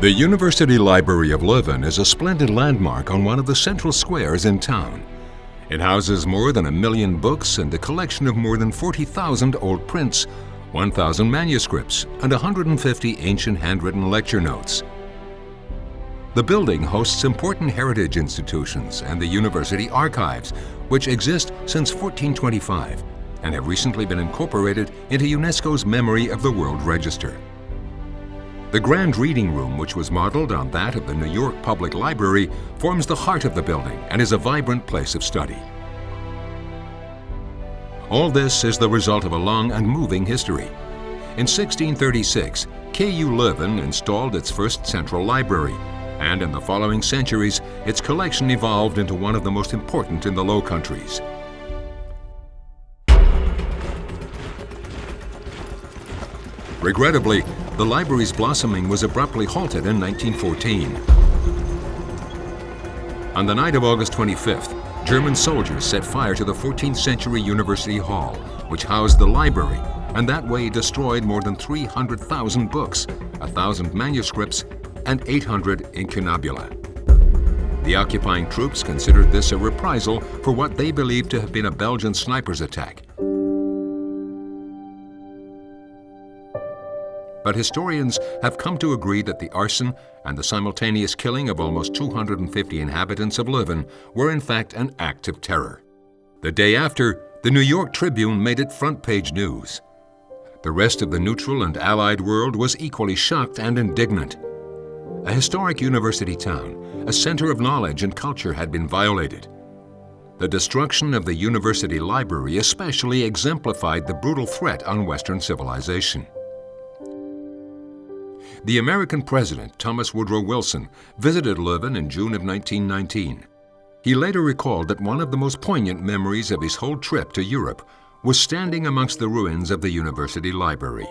The University Library of Leuven is a splendid landmark on one of the central squares in town. It houses more than 1 million books and a collection of more than 40,000 old prints, 1,000 manuscripts, and 150 ancient handwritten lecture notes. The building hosts important heritage institutions and the university archives, which exist since 1425 and have recently been incorporated into UNESCO's Memory of the World Register. The Grand Reading Room, which was modeled on that of the New York Public Library, forms the heart of the building and is a vibrant place of study. All this is the result of a long and moving history. In 1636, KU Leuven installed its first central library, and in the following centuries, its collection evolved into one of the most important in the Low Countries. Regrettably, the library's blossoming was abruptly halted in 1914. On the night of August 25th, German soldiers set fire to the 14th century University Hall, which housed the library, and that way destroyed more than 300,000 books, 1,000 manuscripts, and 800 incunabula. The occupying troops considered this a reprisal for what they believed to have been a Belgian sniper's attack. But historians have come to agree that the arson and the simultaneous killing of almost 250 inhabitants of Leuven were in fact an act of terror. The day after, the New York Tribune made it front-page news. The rest of the neutral and Allied world was equally shocked and indignant. A historic university town, a center of knowledge and culture, had been violated. The destruction of the university library especially exemplified the brutal threat on Western civilization. The American president, Thomas Woodrow Wilson, visited Leuven in June of 1919. He later recalled that one of the most poignant memories of his whole trip to Europe was standing amongst the ruins of the university library.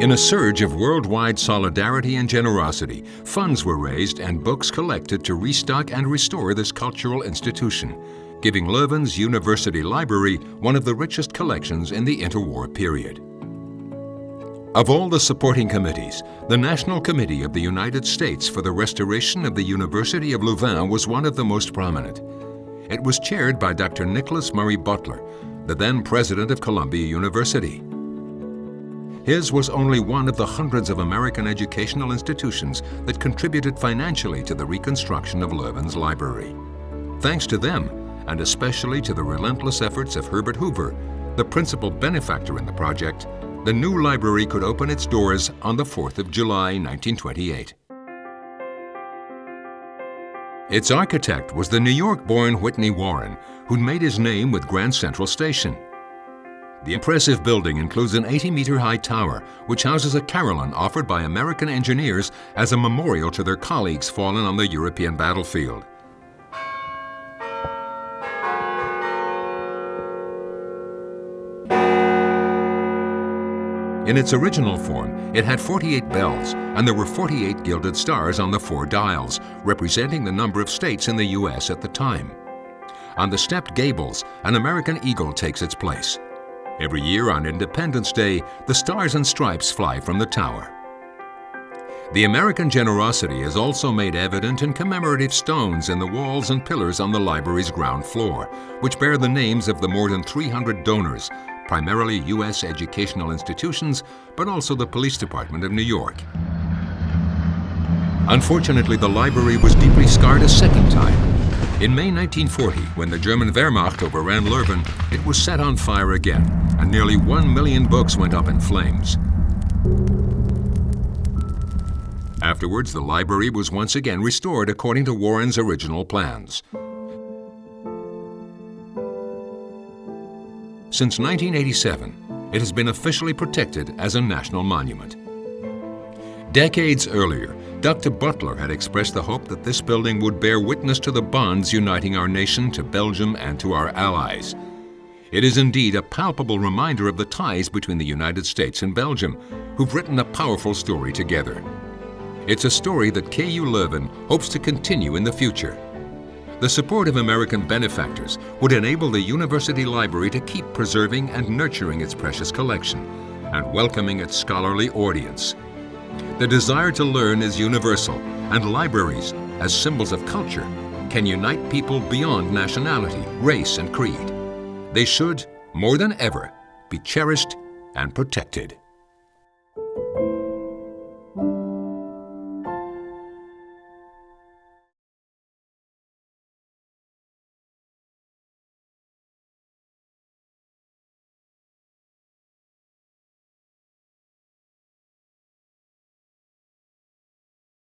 In a surge of worldwide solidarity and generosity, funds were raised and books collected to restock and restore this cultural institution, giving Leuven's university library one of the richest collections in the interwar period. Of all the supporting committees, the National Committee of the United States for the Restoration of the University of Leuven was one of the most prominent. It was chaired by Dr. Nicholas Murray Butler, the then president of Columbia University. His was only one of the hundreds of American educational institutions that contributed financially to the reconstruction of Leuven's library. Thanks to them, and especially to the relentless efforts of Herbert Hoover, the principal benefactor in the project, the new library could open its doors on the 4th of July, 1928. Its architect was the New York-born Whitney Warren, who'd made his name with Grand Central Station. The impressive building includes an 80-meter-high tower, which houses a carillon offered by American engineers as a memorial to their colleagues fallen on the European battlefield. In its original form, it had 48 bells, and there were 48 gilded stars on the 4 dials, representing the number of states in the U.S. at the time. On the stepped gables, an American eagle takes its place. Every year on Independence Day, the Stars and Stripes fly from the tower. The American generosity is also made evident in commemorative stones in the walls and pillars on the library's ground floor, which bear the names of the more than 300 donors, primarily U.S. educational institutions, but also the Police Department of New York. Unfortunately, the library was deeply scarred a second time. In May 1940, when the German Wehrmacht overran Leuven, it was set on fire again, and nearly 1 million books went up in flames. Afterwards, the library was once again restored according to Warren's original plans. Since 1987, it has been officially protected as a national monument. Decades earlier, Dr. Butler had expressed the hope that this building would bear witness to the bonds uniting our nation to Belgium and to our allies. It is indeed a palpable reminder of the ties between the United States and Belgium, who've written a powerful story together. It's a story that KU Leuven hopes to continue in the future. The support of American benefactors would enable the university library to keep preserving and nurturing its precious collection, and welcoming its scholarly audience. The desire to learn is universal, and libraries, as symbols of culture, can unite people beyond nationality, race, and creed. They should, more than ever, be cherished and protected.